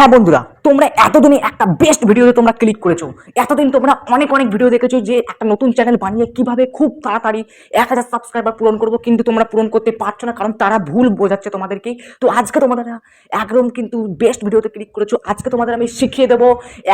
হ্যাঁ বন্ধুরা, তোমরা এতদিনে একটা বেস্ট ভিডিওতে তোমরা ক্লিক করেছো। এতদিন তোমরা অনেক অনেক ভিডিও দেখেছো যে একটা নতুন চ্যানেল বানিয়ে কিভাবে খুব তাড়াতাড়ি 1000 সাবস্ক্রাইবার পূরণ করবো, কিন্তু তোমরা পূরণ করতে পারছো না কারণ তারা ভুল বোঝাচ্ছে তোমাদেরকে। তো আজকে তোমাদের একদম কিন্তু বেস্ট ভিডিওতে ক্লিক করেছো। আজকে তোমাদের আমি শিখিয়ে দেবো,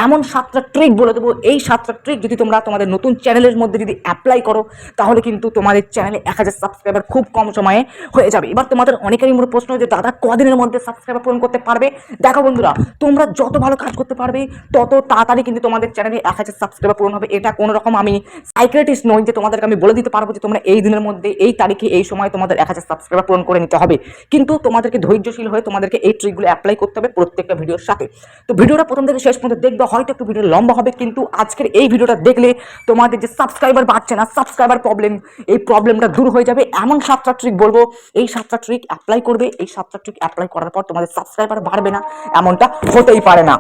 এমন 7টা ট্রিক বলে দেবো। এই 7টা ট্রিক যদি তোমরা তোমাদের নতুন চ্যানেলের মধ্যে যদি অ্যাপ্লাই করো, তাহলে কিন্তু তোমাদের চ্যানেলে 1000 সাবস্ক্রাইবার খুব কম সময়ে হয়ে যাবে। এবার তোমাদের অনেকেরই মনে প্রশ্ন যে দাদা কদিনের মধ্যে সাবস্ক্রাইবার পূরণ করতে পারবে? দেখো বন্ধুরা, তোমরা যত ভালো কাজ করতে পারবে তত তাড়াতাড়ি কিন্তু তোমাদের চ্যানেলে 1000 সাবস্ক্রাইবার পূরণ হবে। এটা কোনো রকম আমি সাইক্রেটিস্ট নই যে তোমাদেরকে আমি বলে দিতে পারবো যে তোমরা এই দিনের মধ্যে এই তারিখে এই সময় তোমাদের 1000 সাবস্ক্রাইবার পূরণ করে নিতে হবে। কিন্তু তোমাদেরকে ধৈর্যশীল হয়ে তোমাদেরকে এই ট্রিকগুলো অ্যাপ্লাই করতে হবে প্রত্যেকটা ভিডিওর সাথে। তো ভিডিওটা প্রথম থেকে শেষ পর্যন্ত দেখবে, হয়তো একটু ভিডিও লম্বা হবে, কিন্তু আজকের এই ভিডিওটা দেখলে তোমাদের যে সাবস্ক্রাইবার বাড়ছে না, সাবস্ক্রাইবার প্রবলেম, এই প্রবলেমটা দূর হয়ে যাবে। এমন 7টা ট্রিক বলবো, এই 7টা ট্রিক অ্যাপ্লাই করবে। এই 7টা ট্রিক অ্যাপ্লাই করার পর তোমাদের সাবস্ক্রাইবার বাড়বে না, এমনটা হতেই পারে না।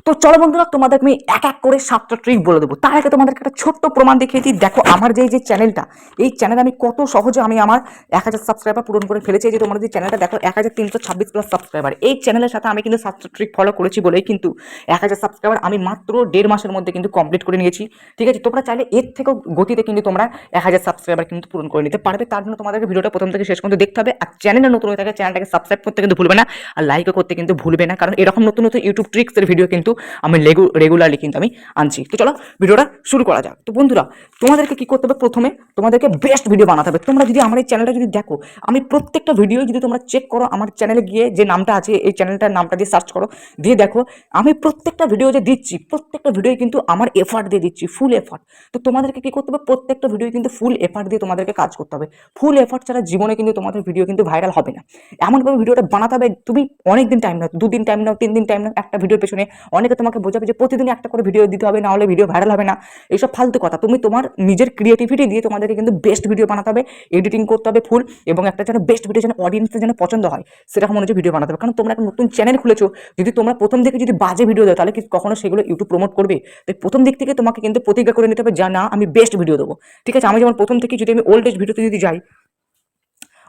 তো চলো বন্ধুরা, তোমাদের আমি এক এক করে 7টা ট্রিক বলে দেবো। তার আগে তোমাদেরকে একটা ছোট্ট প্রমাণ দেখিয়ে দিই। দেখো আমার যে চ্যানেলটা, এই চ্যানেলে আমি কত সহজে আমি আমার 1000 সাবস্ক্রাইবার পূরণ করে ফেলেছি। যে তোমাদের যে চ্যানেলটা দেখো 1326 প্লাস সাবস্ক্রাইবার, এই চ্যানেলের সাথে আমি কিন্তু 7টা ট্রিক ফলো করেছি বলেই কিন্তু 1000 সাবস্ক্রাইবার আমি মাত্র 1.5 মাসের মধ্যে কিন্তু কমপ্লিট করে নিয়েছি। ঠিক আছে, তোমরা চাইলে এর থেকেও গতিতে কিন্তু তোমরা 1000 সাবস্ক্রাইবার কিন্তু পূরণ করে নিতে পারবে। তার জন্য তোমাদেরকে ভিডিওটা প্রথম থেকে শেষ পর্যন্ত দেখতে হবে। আর চ্যানেলে নতুন হয়ে থাকে চ্যানেলটাকে সাবস্ক্রাইব করতে কিন্তু ভুলবে না, আর লাইকও করতে কিন্তু ভুলবে না, কারণ এরকম নতুন নতুন ইউটিউব ট্রিক্সের ভিডিও কিন্তু আমি রেগুলারলি কিন্তু আমি আনছি। তো চলো ভিডিওটা শুরু করা যাক। তো বন্ধুরা, তোমাদেরকে কি করতে হবে? প্রথমে তোমাদেরকে বেস্ট ভিডিও বানাতে হবে। তোমরা যদি আমার এই চ্যানেলটা যদি দেখো, আমি প্রত্যেকটা ভিডিও যদি তোমরা চেক করো, আমার চ্যানেলে গিয়ে যে নামটা আছে এই চ্যানেলটার নামটা দিয়ে সার্চ করো, দিয়ে দেখো আমি প্রত্যেকটা ভিডিও যে দিচ্ছি, প্রত্যেকটা ভিডিও কিন্তু আমার এফার্ট দিয়ে দিচ্ছি, ফুল এফার্ট। তো তোমাদেরকে কি করতে হবে? প্রত্যেকটা ভিডিও কিন্তু ফুল এফার্ট দিয়ে তোমাদেরকে কাজ করতে হবে। ফুল এফার্ট ছাড়া জীবনে কিন্তু তোমাদের ভিডিও কিন্তু ভাইরাল হবে না। এমনভাবে ভিডিওটা বানাতে হবে, তুমি অনেকদিন টাইম নাও, 2 দিন টাইম নাও, 3 দিন টাইম নাও, একটা ভিডিওর পেছনে। অনেকে তোমাকে বোঝাবে যে প্রতিদিন একটা করে ভিডিও দিতে হবে, না হলে ভিডিও ভাইরাল হবে না। এইসব ফালতু কথা। তুমি তোমার নিজের ক্রিয়েটিভিটি দিয়ে তোমাদেরকে কিন্তু বেস্ট ভিডিও বানাতে হবে, এডিটিং করতে হবে ফুল, এবং একটা যেন বেস্ট ভিডিও যেন অডিয়েন্সের যেন পছন্দ হয় সেরকম অনুযায়ী ভিডিও বানাতে হবে। কারণ তোমরা একটা নতুন চ্যানেল খুলেছো, যদি তোমরা প্রথম দিকে যদি বাজে ভিডিও দাও, তাহলে কি কখনো সেগুলো ইউটিউব প্রমোট করবে? তাই প্রথম দিক থেকে তোমাকে কিন্তু প্রতিজ্ঞা করে নিতে হবে যে না, আমি বেস্ট ভিডিও দেবো। ঠিক আছে, আমি যেমন প্রথম থেকে যদি আমি ওল্ড এজ ভিডিওতে যদি যাই,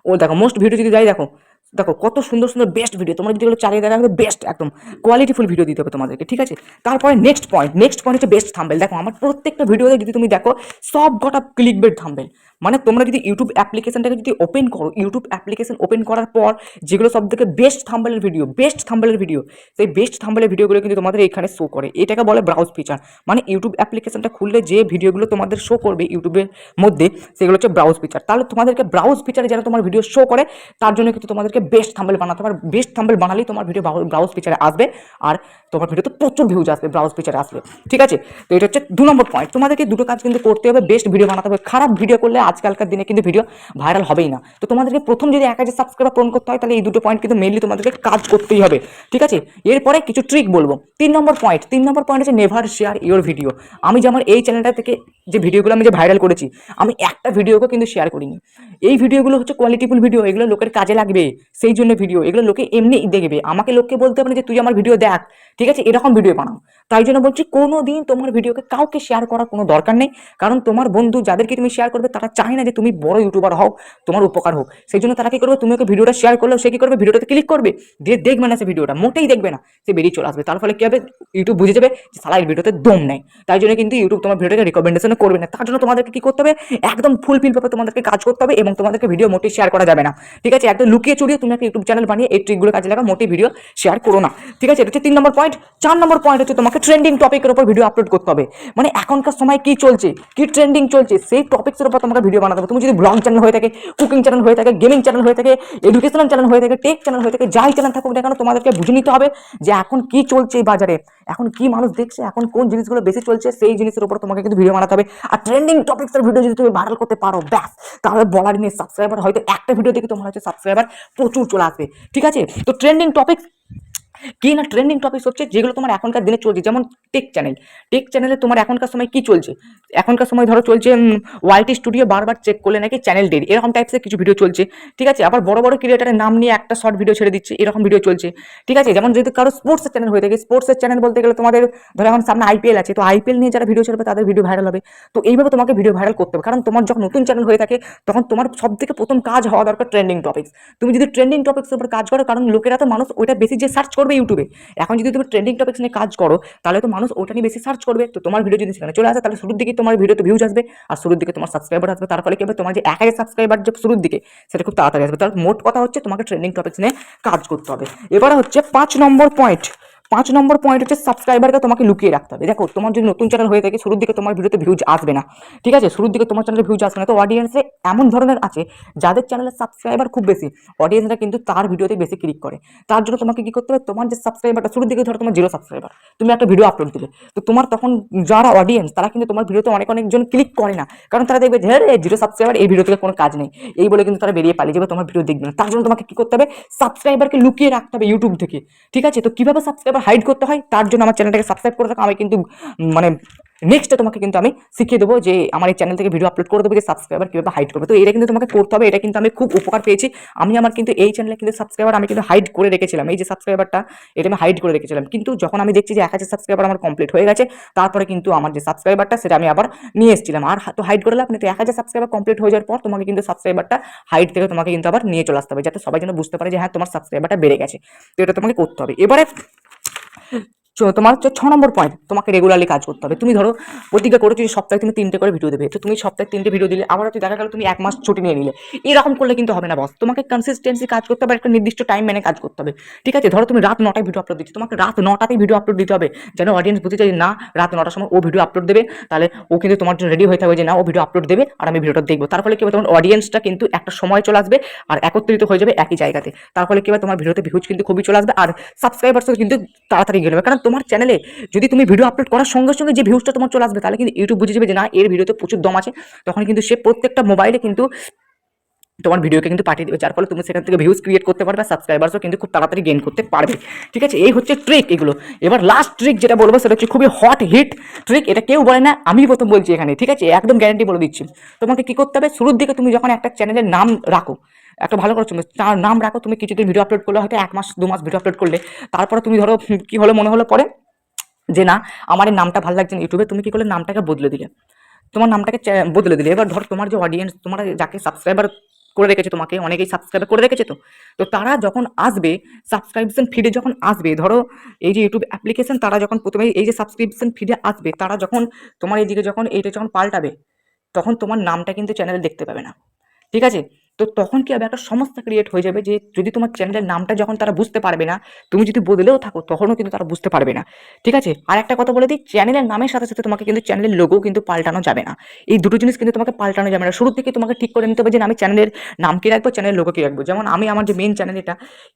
ও দেখো মোস্ট ভিডিও যদি যাই, দেখো দেখো কত সুন্দর সুন্দর বেস্ট ভিডিও, তোমরা যদি এগুলো চালিয়ে দেখা যাবে বেস্ট একদম কোয়ালিটিফুল ভিডিও দিতে হবে তোমাদেরকে। ঠিক আছে, তারপরে নেক্সট পয়েন্ট হচ্ছে বেস্ট থাম্বনেল। দেখো আমার প্রত্যেকটা ভিডিওতে যদি তুমি দেখো, সব কটা ক্লিকবেট থাম্বনেল। মানে তোমরা যদি ইউটিউব অ্যাপ্লিকেশনটাকে যদি ওপেন করো, ইউটিউব অ্যাপ্লিকেশন ওপেন করার পর যেগুলো সব থেকে বেস্ট থাম্বনেলের ভিডিও, সেই বেস্ট থাম্বনেলের ভিডিওগুলো কিন্তু তোমাদের এখানে শো করে। এটাকে বলে ব্রাউজ ফিচার। মানে ইউটিউব অ্যাপ্লিকেশনটা খুললে যে ভিডিওগুলো তোমাদের শো করবে ইউটিউবের মধ্যে, সেগুলো হচ্ছে ব্রাউজ ফিচার। তাহলে তোমাদেরকে ব্রাউজ ফিচারে যেন তোমার ভিডিও শো করে, তার জন্য কিন্তু তোমাদেরকে বেস্ট থাম্বনেল বানাতে হবে। বেস্ট থাম্বনেল বানালেই তোমার ভিডিও ব্রাউজ ফিচারে আসবে, আর তোমার ভিডিওতে প্রচুর ভিউজ আসবে ব্রাউজ ফিচারে আসলে। ঠিক আছে, তো এটা হচ্ছে 2 নম্বর পয়েন্ট। তোমাদেরকে দুটো কাজ কিন্তু করতে হবে, বেস্ট ভিডিও বানাতে হবে। খারাপ ভিডিও করলে আজকালকার দিনে কিন্তু ভিডিও ভাইরাল হবেই না। তো তোমাদেরকে প্রথম যদি 1000 সাবস্ক্রাইবার পূরণ করতে হয়, তাহলে এই দুটো পয়েন্ট কিন্তু মেইনলি তোমাদেরকে কাজ করতেই হবে। ঠিক আছে, এরপরে কিছু ট্রিক বলবো। 3 নম্বর পয়েন্ট হচ্ছে নেভার শেয়ার ইওর ভিডিও। আমি যে আমার এই চ্যানেলটা থেকে যে ভিডিওগুলো আমি যে ভাইরাল করেছি, আমি একটা ভিডিওকে কিন্তু শেয়ার করিনি। এই ভিডিওগুলো হচ্ছে কোয়ালিটিফুল ভিডিও, এগুলো লোকের কাজে লাগবে, সেই জন্য ভিডিও। এগুলো লোকে এমনি দেখবে, আমাকে লোককে বলতে হবে না যে তুই আমার ভিডিও দেখ। ঠিক আছে, এরকম ভিডিও বানাও। তাই জন্য বলছি, কোনো দিন তোমার ভিডিওকে কাউকে শেয়ার করার কোনো দরকার নেই। কারণ তোমার বন্ধু যাদেরকে তুমি শেয়ার করবে, তারা চায় না যে তুমি বড় ইউটিউবার হও, তোমার উপকার হোক। সেই জন্য তারা কি করবে, তুমি ওকে ভিডিওটা শেয়ার করলেও সে কি করবে, ভিডিওটাতে ক্লিক করবে, দিয়ে দেখবে না সে ভিডিওটা, মোটেই দেখবে না, সে বেরিয়ে চলে আসবে। তার ফলে কি হবে, ইউটিউব বুঝে যাবে যে সালা এই ভিডিওতে দম নেই। তাই জন্য কিন্তু ইউটিউব তোমার ভিডিওটাকে রিকমেন্ডেশন করবে না। তার জন্য তোমাদেরকে কি করতে হবে, একদম ফুলফিল ভাবে তোমাদেরকে কাজ করতে হবে, এবং তোমাদেরকে ভিডিও মোটেই শেয়ার করা যাবে না। ঠিক আছে, একদম লুকিয়ে চুরিয়ে তুমি একটা ইউটিউব চ্যানেল বানিয়ে এই ট্রিকগুলো কাজে লাগাও, মোটেই ভিডিও শেয়ার করো না। ঠিক আছে, এটা হচ্ছে 3 নম্বর পয়েন্ট। 4 নম্বর পয়েন্ট হচ্ছে তোমাকে ট্রেন্ডিং টপিকের উপর ভিডিও আপলোড করতে হবে। মানে এখনকার সময় কি চলছে, কি ট্রেন্ডিং চলছে, সেই টপিক্সের উপর তোমাকে ভিডিও বানাতে হবে। তুমি যদি ব্লগ চ্যানেল হয়ে থাকে, কুকিং চ্যানেল হয়ে থাকে, গেমিং চ্যানেল হয়ে থাকে, এডুকেশনাল চ্যানেল হয়ে থাকে, টেক চ্যানেল হয়ে থাকে, যাই চ্যানেল থাকুক না কেন, তোমাদেরকে বুঝে নিতে হবে যে এখন কি চলছে এই বাজারে, এখন কি মানুষ দেখছে, এখন কোন জিনিসগুলো বেশি চলছে, সেই জিনিসের উপর তোমাকে কিন্তু ভিডিও বানাতে হবে। আর ট্রেন্ডিং টপিক্সের ভিডিও যদি তুমি ভাইরাল করতে পারো, ব্যাস, তাহলে বলার নেই, সাবস্ক্রাইবার হয়তো একটা ভিডিও দেখে তোমার হচ্ছে সাবস্ক্রাইবার প্রচুর চলে আসবে। ঠিক আছে, তো ট্রেন্ডিং টপিক্স কি না, ট্রেন্ডিং টপিক হচ্ছে যেগুলো তোমার এখনকার দিনে চলছে। যেমন টেক চ্যানেলে তোমার এখনকার সময় কি চলছে, এখনকার সময় ধরো চলছে ওয়াইটি স্টুডিও বারবার চেক করলে নাকি চ্যানেল ডেড, এরকম টাইপসের কিছু ভিডিও চলছে। ঠিক আছে, আবার বড় বড় ক্রিয়েটারের নাম নিয়ে একটা শর্ট ভিডিও ছেড়ে দিচ্ছে, এরকম ভিডিও চলছে। ঠিক আছে, যেমন যদি কারো স্পোর্টসের চ্যানেল হয়ে থাকে, স্পোর্টসের চ্যানেল বলতে গেলে তোমাদের ধরো এখন সামনে আইপিএল আছে, তো আইপিএল নিয়ে যারা ভিডিও ছাড়বে তাদের ভিডিও ভাইরাল হবে। তো এইভাবে তোমাকে ভিডিও ভাইরাল করতে হবে। কারণ তোমার যখন নতুন চ্যানেল হয়ে থাকে, তখন তোমার সব থেকে প্রথম কাজ হওয়া দরকার ট্রেন্ডিং টপিক্স। তুমি যদি ট্রেন্ডিং টপিক্সের উপর কাজ করো, কারণ লোকেরা তো মানুষ ওইটা বেশি যে সার্চ করবে, করবে ইউটিউবে। এখন যদি তুমি ট্রেন্ডিং টপিকস নিয়ে কাজ করো তাহলে তো মানুষ ওটা নিয়ে বেশি সার্চ করবে, তো তোমার ভিডিও যদি সেখানে চলে আসে তাহলে শুরুর দিকে তোমার ভিডিওতে ভিউজ আসবে আর শুরুর দিকে তোমার সাবস্ক্রাইবার আসবে। তার ফলে কি হবে, তোমার যে 1000 সাবস্ক্রাইবার যে শুরুর দিকে সেটা খুব তাড়াতাড়ি আসবে। তার মোট কথা হচ্ছে তোমাকে ট্রেন্ডিং টপিকস নিয়ে কাজ করতে হবে। এবারে হচ্ছে 5 নম্বর পয়েন্ট হচ্ছে সাবস্ক্রাইবারকে তোমাকে লুকিয়ে রাখতে হবে। দেখো তোমার যদি নতুন চ্যানেল হয়ে থাকে শুরুর দিকে তোমার ভিডিওতে ভিউজ আসবে না, ঠিক আছে, শুরুর দিকে তোমার চ্যানেলে ভিউজ আসবে না, তো অডিয়েন্সে এমন ধরনের আছে যাদের চ্যানেলের সাবস্ক্রাইবার খুব বেশি, অডিয়েন্সরা কিন্তু তার ভিডিওতে বেশি ক্লিক করে। তার জন্য তোমাকে কি করতে হবে, তোমার যে সাবস্ক্রাইবারটা শুরুর দিকে ধরো তোমার 0 সাবস্ক্রাইবার, তুমি একটা ভিডিও আপলোড দিলে, তো তোমার তখন যারা অডিয়েন্স তারা কিন্তু তোমার ভিডিওতে অনেকজন ক্লিক করে না, কারণ তারা দেখবে যে 0 সাবস্ক্রাইবার, এই ভিডিও থেকে কোনো কাজ নেই, এই বলে কিন্তু তারা বেরিয়ে পালিয়ে যাবে, তোমার ভিডিও দেখবে না। তার জন্য তোমাকে কি করতে হবে, সাবস্ক্রাইবারকে লুকিয়ে রাখতে হবে ইউটিউব থেকে, ঠিক আছে। তো কিভাবে সাবস্ক্রাইবার হাইড করতে হয় তার জন্য আমার চ্যানেলটাকে সাবস্ক্রাইব করে রাখো। আমি কিন্তু মানে নেক্সটে তোমাকে কিন্তু আমি শিখিয়ে দেবো যে আমার এই চ্যানেল থেকে ভিডিও আপলোড করে দেবো যে সাবস্ক্রাইবার কীভাবে হাইড করবে। তো এটা কিন্তু তোমাকে করতে হবে, এটা কিন্তু আমি খুব উপকার পেয়েছি। আমি আমার কিন্তু এই চ্যানেলে কিন্তু সাবস্ক্রাইবার আমি কিন্তু হাইড করে রেখেছিলাম, এই যে সাবস্ক্রাইবারটা এটা আমি হাইড করে রেখেছিলাম, কিন্তু যখন আমি দেখছি যে 1000 সাবস্ক্রাইবার আমার কমপ্লিট হয়ে গেছে তারপরে কিন্তু আমার যে সাবস্ক্রাইবারটা সেটা আমি আবার নিয়ে এসেছিলাম। আর তো হাইড করে লাভ নেই, তো 1000 সাবস্ক্রাইবার কমপ্লিট হয়ে যাওয়ার পর তোমাকে কিন্তু সাবস্ক্রাইবারটা হাইড থেকে তোমাকে কিন্তু আবার নিয়ে চলে আসতে হবে, যাতে সবাই যেন বুঝতে পারে যে হ্যাঁ তোমার সাবস্ক্রাইবারটা বেড়ে গেছে। তো এটা তোমাকে করতে হবে। এবারে তোমার হচ্ছে 6 নম্বর পয়েন্ট, তোমাকে রেগুলারলি কাজ করতে হবে। তুমি ধরো প্রতিজ্ঞা করেছো যে সপ্তাহে তুমি 3টে করে ভিডিও দেবে, তো তুমি সপ্তাহে 3টে ভিডিও দিলে, আবার হয়তো দেখা গেল তুমি 1 মাস ছুটি নিয়ে নিলে, এরকম করলে কিন্তু হবে না বস। তোমাকে কনসিস্টেন্সি কাজ করতে হবে, একটা নির্দিষ্ট টাইম মেনে কাজ করতে হবে, ঠিক আছে। ধরো তুমি রাত 9টায় ভিডিও আপলোড দিচ্ছ, তোমাকে রাত 9টাতেই ভিডিও আপলোড দিতে হবে, যেন অডিয়েন্স বুঝে যায় না রাত 9টার সময় ও ভিডিও আপলোড দেবে, তাহলে ও কিন্তু তোমার জন্য রেডি হয়ে থাকবে যে না ও ভিডিও আপলোড দেবে আর আমি ভিডিওটা দেখবো। তার ফলে কি হবে, তোমার অডিয়েন্সটা কিন্তু একটা সময় চলে আসবে আর একত্রিত হয়ে যাবে একই জায়গাতে। তার ফলে কি হবে, তোমার ভিডিওতে ভিউজ কিন্তু খুবই চলে আসবে আর সাবস্ক্রাইবার্সও কিন্তু তাড়াতাড়ি গেলে, কারণ তোমার চ্যানেলে যদি তুমি ভিডিও আপলোড করার সঙ্গে সঙ্গে যে ভিউজটা তোমার চলে আসবে তাহলে কিন্তু ইউটিউব বুঝে যাবে যে না এর ভিডিওতে প্রচুর দম আছে, তখন কিন্তু সে প্রত্যেকটা মোবাইলে কিন্তু তোমার ভিডিওকে কিন্তু পাঠিয়ে দেবে, যার ফলে তুমি সেখান থেকে ভিউজ ক্রিয়েট করতে পারবে, সাবস্ক্রাইবার্সও কিন্তু খুব তাড়াতাড়ি গেইন করতে পারবে, ঠিক আছে। এই হচ্ছে ট্রিক এগুলো। এবার লাস্ট ট্রিক যেটা বলবো সেটা হচ্ছে খুবই হট হিট ট্রিক, এটা কেউ বলে না, আমি প্রথম বলছি এখানে, ঠিক আছে, একদম গ্যারান্টি বলে দিচ্ছি। তোমাকে কি করতে হবে, শুরুর দিকে তুমি যখন একটা চ্যানেলের নাম রাখো, একটা ভালো করে তার নাম রাখো, তুমি কিছুদিন ভিডিও আপলোড করলে, হয়তো 1 মাস 2 মাস ভিডিও আপলোড করলে, তারপরে তুমি ধরো কি হলো মনে হলো পরে যে না আমার এই নামটা ভালো লাগছে না ইউটিউবে, তুমি কি করলে নামটাকে বদলে দিলে, তোমার নামটাকে বদলে দিলে। এবার ধর তোমার যে অডিয়েন্স, তোমার যাকে সাবস্ক্রাইবার করে রেখেছে, তোমাকে অনেকেই সাবস্ক্রাইবার করে রেখেছে, তো তারা যখন আসবে সাবস্ক্রিপশন ফিডে, যখন আসবে ধরো এই যে ইউটিউব অ্যাপ্লিকেশন, তারা যখন প্রথমে এই যে সাবস্ক্রিপশন ফিডে আসবে, তারা যখন তোমার এইদিকে যখন এইটা যখন পাল্টাবে তখন তোমার নামটা কিন্তু চ্যানেলে দেখতে পাবে না, ঠিক আছে। তো তখন কি হবে, একটা সমস্যা ক্রিয়েট হয়ে যাবে যে যদি তোমার চ্যানেলের নামটা যখন তারা বুঝতে পারবে না, তুমি যদি বদলেও থাকো তখনও কিন্তু তারা বুঝতে পারবে না, ঠিক আছে। আর একটা কথা বলে দিই, চ্যানেলের নামের সাথে সাথে তোমাকে কিন্তু চ্যানেলের লোগো কিন্তু পাল্টানো যাবে না, এই দুটো জিনিস কিন্তু তোমাকে পাল্টানো যাবে না। শুরু থেকে তোমাকে ঠিক করে নিতে হবে যে আমি চ্যানেলের নাম কি রাখবো, চ্যানেলের লোগো কি রাখবো। যেমন আমি আমার যে মেন চ্যানেল এটা,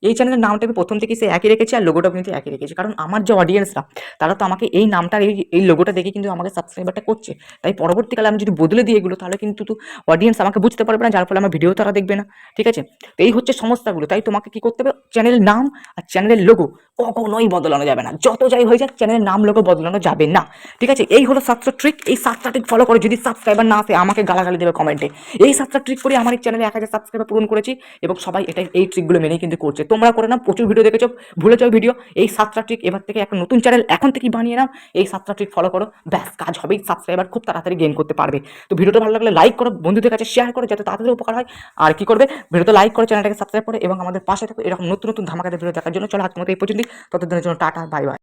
এই চ্যানেলের নামটা আমি প্রথম থেকে সে একই রেখেছি আর লোগোটাও কিন্তু একই রেখেছি, কারণ আমার যে অডিয়েন্সরা তারা তো আমাকে এই নামটার এই লোগোটা দেখে কিন্তু আমাকে সাবস্ক্রাইবারটা করছে, তাই পরবর্তীকালে আমি যদি বদলে দিই এগুলো তাহলে কিন্তু অডিয়েন্স আমাকে বুঝতে পারবে না, যার ফলে আমার ভিডিও তারা দেখবে না, ঠিক আছে। তো এই হচ্ছে সমস্যাগুলো, তাই তোমাকে কি করতে হবে, চ্যানেলের নাম আর চ্যানেলের লোগো কখনোই বদলানো যাবে না, যত যাই হয়ে যাক চ্যানেলের নাম লোগো বদলানো যাবে না, ঠিক আছে। এই হলো 7টা ট্রিক, এই 7টা ট্রিক ফলো করে যদি সাবস্ক্রাইবার না আসে আমাকে গালাগালি দেবে কমেন্টে। এই 7টা ট্রিক করে আমার এই চ্যানেলে 1000 সাবস্ক্রাইবার পূরণ করেছি এবং সবাই এই ট্রিকগুলো মেনেই কিন্তু করছে। তোমরা করে নাও, প্রচুর ভিডিও দেখেছো, ভুলে যাও ভিডিও, এই 7টা ট্রিক এবার থেকে একটা নতুন চ্যানেল এখন থেকেই বানিয়ে নাও, এই 7টা ট্রিক ফলো করো, ব্যাস কাজ হবেই, সাবস্ক্রাইবার খুব তাড়াতাড়ি গেইন করতে পারবে। তো ভিডিওটা ভালো লাগলে লাইক করো, বন্ধুদের কাছে শেয়ার করো যাতে তাড়াতাড়ি উপকার হয়। আর কি করবে, ভিডিওতে লাইক করে চ্যানেলটাকে সাবস্ক্রাইব করে এবং আমাদের পাশে থাকো এরকম নতুন নতুন ধামাকাদার ভিডিও দেখার জন্য। চলো আজকের মতো এই পর্যন্তই, ততদিনের জন্য টাটা, বাই বাই।